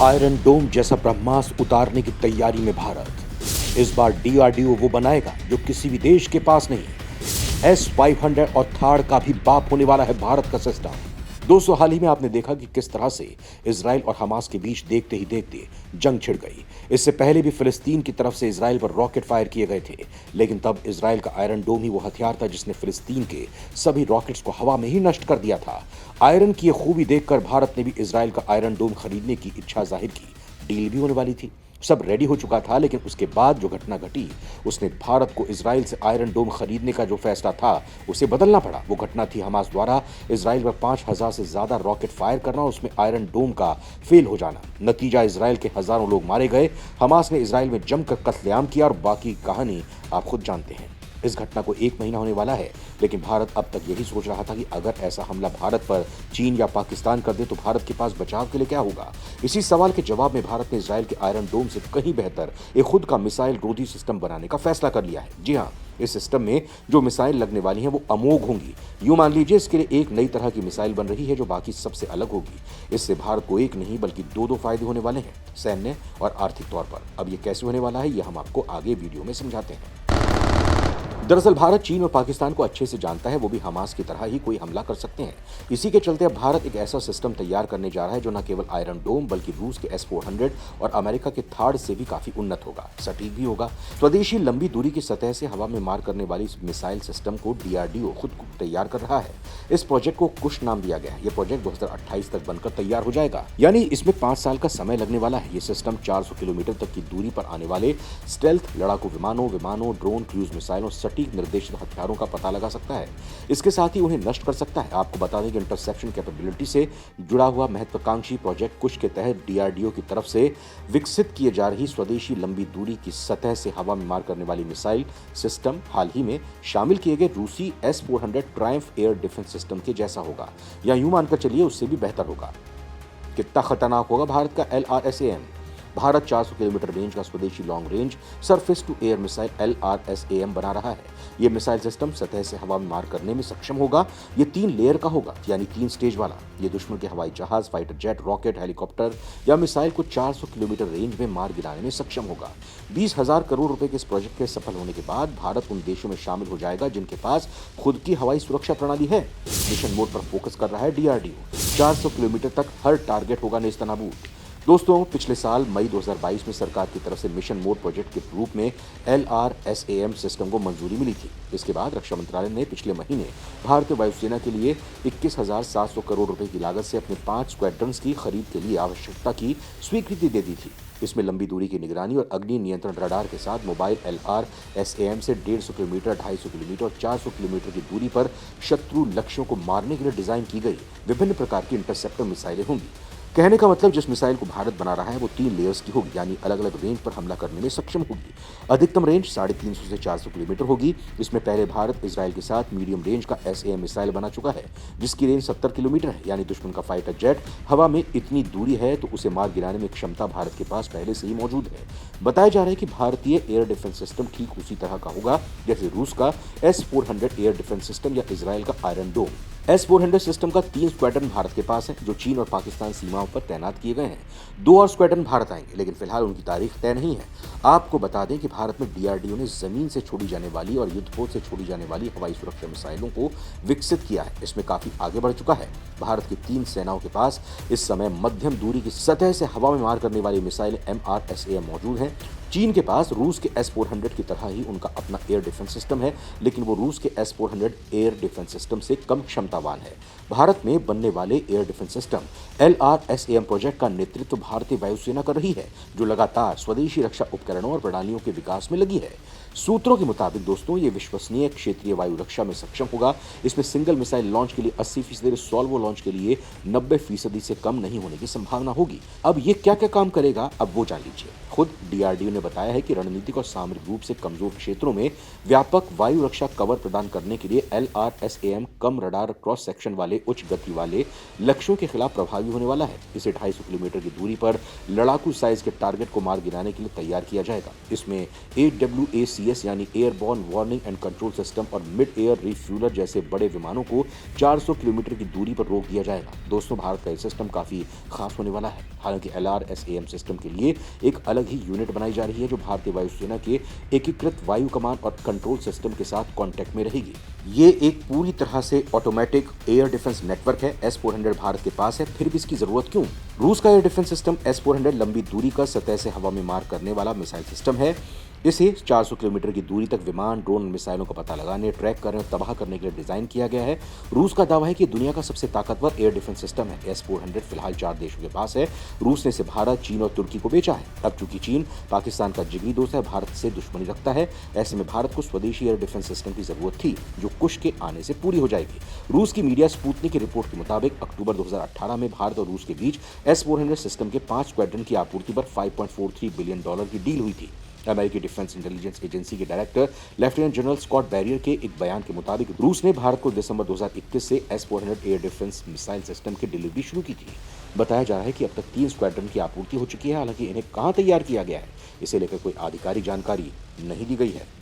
Iron डोम जैसा ब्रह्मास्त्र उतारने की तैयारी में भारत। इस बार डीआरडीओ वो बनाएगा जो किसी भी देश के पास नहीं। S-500 और थाड़ का भी बाप होने वाला है भारत का सिस्टम। दोस्तों, हाल ही में आपने देखा कि किस तरह से इजराइल और हमास के बीच देखते ही देखते जंग छिड़ गई। इससे पहले भी फिलिस्तीन की तरफ से इजराइल पर रॉकेट फायर किए गए थे, लेकिन तब इजराइल का आयरन डोम ही वो हथियार था जिसने फिलिस्तीन के सभी रॉकेट्स को हवा में ही नष्ट कर दिया था। आयरन की ये खूबी देखकर भारत ने भी इजराइल का आयरन डोम खरीदने की इच्छा जाहिर की। डील भी होने वाली थी, सब रेडी हो चुका था, लेकिन उसके बाद जो घटना घटी उसने भारत को इजराइल से आयरन डोम खरीदने का जो फैसला था उसे बदलना पड़ा। वो घटना थी हमास द्वारा इजराइल पर 5,000 से ज्यादा रॉकेट फायर करना और उसमें आयरन डोम का फेल हो जाना। नतीजा, इजराइल के हजारों लोग मारे गए। हमास ने इजराइल में जमकर कत्लेआम किया और बाकी कहानी आप खुद जानते हैं। इस घटना को 1 महीना होने वाला है, लेकिन भारत अब तक यही सोच रहा था कि अगर ऐसा हमला भारत पर चीन या पाकिस्तान कर दे तो भारत के पास बचाव के लिए क्या होगा। इसी सवाल के जवाब में भारत ने इजराइल के आयरन डोम से कहीं बेहतर एक खुद का मिसाइल रोधी सिस्टम बनाने का फैसला कर लिया है। जी हाँ, इस सिस्टम में जो मिसाइल लगने वाली हैं वो अमोघ होंगी। यूं मान लीजिए इसके लिए एक नई तरह की मिसाइल बन रही है जो बाकी सबसे अलग होगी। इससे भारत को एक नहीं बल्कि दो फायदे होने वाले हैं, सैन्य और आर्थिक तौर पर। अब ये कैसे होने वाला है ये हम आपको आगे वीडियो में समझाते हैं। दरअसल भारत चीन और पाकिस्तान को अच्छे से जानता है, वो भी हमास की तरह ही कोई हमला कर सकते हैं। इसी के चलते अब भारत एक ऐसा सिस्टम तैयार करने जा रहा है जो न केवल आयरन डोम बल्कि रूस के S-400 और अमेरिका के थाड़ से भी काफी उन्नत होगा, सटीक भी होगा। स्वदेशी लंबी दूरी की सतह से हवा में मार करने वाली इस मिसाइल सिस्टम को डीआरडीओ खुद तैयार कर रहा है। इस प्रोजेक्ट को कुश नाम दिया गया है। यह प्रोजेक्ट 2028 तक बनकर तैयार हो जाएगा, यानी इसमें 5 साल का समय लगने वाला है। ये सिस्टम 400 किलोमीटर तक की दूरी पर आने वाले स्टेल्थ लड़ाकू विमानों, ड्रोन, क्रूज मिसाइलों, सटीक निर्देशित हथियारों का पता लगा सकता है। इसके साथ ही उन्हें नष्ट कर सकता है। आपको बता दें कि इंटरसेप्शन कैपेबिलिटी से जुड़ा हुआ महत्वाकांक्षी प्रोजेक्ट कुश के तहत डीआरडीओ की तरफ से विकसित किए जा रही स्वदेशी लंबी दूरी की सतह से हवा में मार करने वाली मिसाइल सिस्टम हाल ही में शामिल किए गए रूसी S-400 Triumph air defence system के जैसा होगा, या यूं मानकर चलिए उससे भी बेहतर होगा। कितना खतरनाक होगा भारत का LRSAM। भारत 400 किलोमीटर रेंज का स्वदेशी long range surface to air missile LRSAM बना रहा है। यह मिसाइल सिस्टम सतह से हवा में मार करने में सक्षम होगा। ये 3 लेयर का होगा, यानी 3 स्टेज वाला। ये दुश्मन के हवाई जहाज, फाइटर जेट, रॉकेट, हेलीकॉप्टर या मिसाइल को 400 किलोमीटर रेंज में मार गिराने में सक्षम होगा। 20,000 करोड़ रुपए के इस प्रोजेक्ट के सफल होने के बाद भारत उन देशों में शामिल हो जाएगा जिनके पास खुद की हवाई सुरक्षा प्रणाली है। मिशन मोड पर फोकस कर रहा है डीआरडीओ। 400 किलोमीटर तक हर टारगेट होगा नेस्तनाबूद। दोस्तों, पिछले साल मई 2022 में सरकार की तरफ से मिशन मोड प्रोजेक्ट के रूप में LRSAM सिस्टम को मंजूरी मिली थी। इसके बाद रक्षा मंत्रालय ने पिछले महीने भारतीय वायुसेना के लिए 21,700 करोड़ रुपए की लागत से अपने 5 स्क्वाड्रन्स की खरीद के लिए आवश्यकता की स्वीकृति दे दी थी। इसमें लंबी दूरी की निगरानी और अग्नि नियंत्रण रडार के साथ मोबाइल LRSAM से 150 किलोमीटर, 250 किलोमीटर और 400 किलोमीटर की दूरी पर शत्रु लक्ष्यों को मारने के लिए डिजाइन की गई विभिन्न प्रकार की इंटरसेप्टर मिसाइलें होंगी। कहने का मतलब जिस मिसाइल को भारत बना रहा है वो 3 लेयर्स की होगी, यानी अलग अलग रेंज पर हमला करने में सक्षम होगी। अधिकतम रेंज 350 से 400 किलोमीटर होगी। इसमें पहले भारत इजराइल के साथ मीडियम रेंज का SAM मिसाइल बना चुका है जिसकी रेंज 70 किलोमीटर है, यानी दुश्मन का फाइटर जेट हवा में इतनी दूरी है तो उसे मार गिराने में क्षमता भारत के पास पहले से ही मौजूद है। बताया जा रहा है कि भारतीय एयर डिफेंस सिस्टम ठीक उसी तरह का होगा जैसे रूस का S-400 एयर डिफेंस सिस्टम या इजराइल का आयरन डोम। S-400 सिस्टम का 3 स्क्वाड्रन भारत के पास है जो चीन और पाकिस्तान सीमाओं पर तैनात किए गए हैं। 2 और स्क्वाड्रन भारत आएंगे, लेकिन फिलहाल उनकी तारीख तय नहीं है। आपको बता दें कि भारत में डीआरडीओ ने जमीन से छोड़ी जाने वाली और युद्धपोत से छोड़ी जाने वाली हवाई सुरक्षा मिसाइलों को विकसित किया है। इसमें काफी आगे बढ़ चुका है। भारत की 3 सेनाओं के पास इस समय मध्यम दूरी की सतह से हवा में मार करने वाली मिसाइल MRSAM मौजूद है। चीन के पास रूस के S-400 की तरह ही उनका अपना एयर डिफेंस सिस्टम है, लेकिन वो रूस के S-400 एयर डिफेंस सिस्टम से कम क्षमतावान है। भारत में बनने वाले air defence system LRSAM project का नेतृत्व भारतीय वायुसेना कर रही है, जो लगातार स्वदेशी रक्षा उपकरणों और प्रणालियों के विकास में लगी है। सूत्रों के मुताबिक दोस्तों, ये विश्वसनीय क्षेत्रीय वायु रक्षा में सक्षम होगा। इसमें सिंगल मिसाइल लॉन्च के लिए 80%, सॉल्वो लॉन्च के लिए 90% से कम नहीं होने की संभावना होगी। अब ये क्या क्या काम करेगा, अब वो जान लीजिए। खुद डीआरडीओ ने बताया है कि रणनीतिक और सामरिक रूप से कमजोर क्षेत्रों में व्यापक वायु रक्षा कवर प्रदान करने के लिए LRSAM कम रडार क्रॉस सेक्शन वाले उच्च गति वाले लक्ष्यों के खिलाफ प्रभावी होने वाला है। इसे 250 किलोमीटर की दूरी पर लड़ाकू साइज के टारगेट को मार गिराने के लिए तैयार किया जाएगा। इसमें AWACS AWCS यानी airborne warning and control system और मिड एयर रिफ्यूलर जैसे बड़े विमानों को 400 किलोमीटर की दूरी पर रोक दिया जाएगा। दोस्तों, भारत का यह सिस्टम काफी खास होने वाला है। हालांकि LRSAM सिस्टम के लिए एक अलग ही यूनिट बनाई जा रही है जो भारतीय वायुसेना के एकीकृत वायु कमान और कंट्रोल सिस्टम के साथ कांटेक्ट में रहेगी। ये एक पूरी तरह से ऑटोमेटिक एयर डिफेंस नेटवर्क है। S-400 भारत के पास है, फिर भी इसकी जरूरत क्यों? रूस का एयर डिफेंस सिस्टम S-400 लंबी दूरी का सतह से हवा में मार करने वाला मिसाइल सिस्टम है। इसे 400 किलोमीटर की दूरी तक विमान, ड्रोन, मिसाइलों का पता लगाने, ट्रैक करने और तबाह करने के लिए डिजाइन किया गया है। रूस का दावा है कि दुनिया का सबसे ताकतवर एयर डिफेंस सिस्टम है। S-400 फिलहाल 4 देशों के पास है। रूस ने इसे भारत, चीन और तुर्की को बेचा है। अब चूंकि चीन पाकिस्तान का जिगरी दोस्त है, भारत से दुश्मनी रखता है, ऐसे में भारत को स्वदेशी एयर डिफेंस सिस्टम की जरूरत थी जो कुश के आने से पूरी हो जाएगी। रूस की मीडिया स्पुतनिक की रिपोर्ट के मुताबिक अक्टूबर 2018 में भारत और रूस के बीच S-400 सिस्टम के 5 स्क्वाड्रन की आपूर्ति पर $5.43 बिलियन की डील हुई थी। अमेरिकी डिफेंस इंटेलिजेंस एजेंसी के director lieutenant general Scott Berrier के एक बयान के मुताबिक रूस ने भारत को दिसंबर 2021 से S-400 air defence missile system की डिलीवरी शुरू की थी। बताया जा रहा है कि अब तक 3 स्क्वाड्रन की आपूर्ति हो चुकी है। हालांकि इन्हें कहां तैयार किया गया है, इसे लेकर कोई आधिकारिक जानकारी नहीं दी गई है।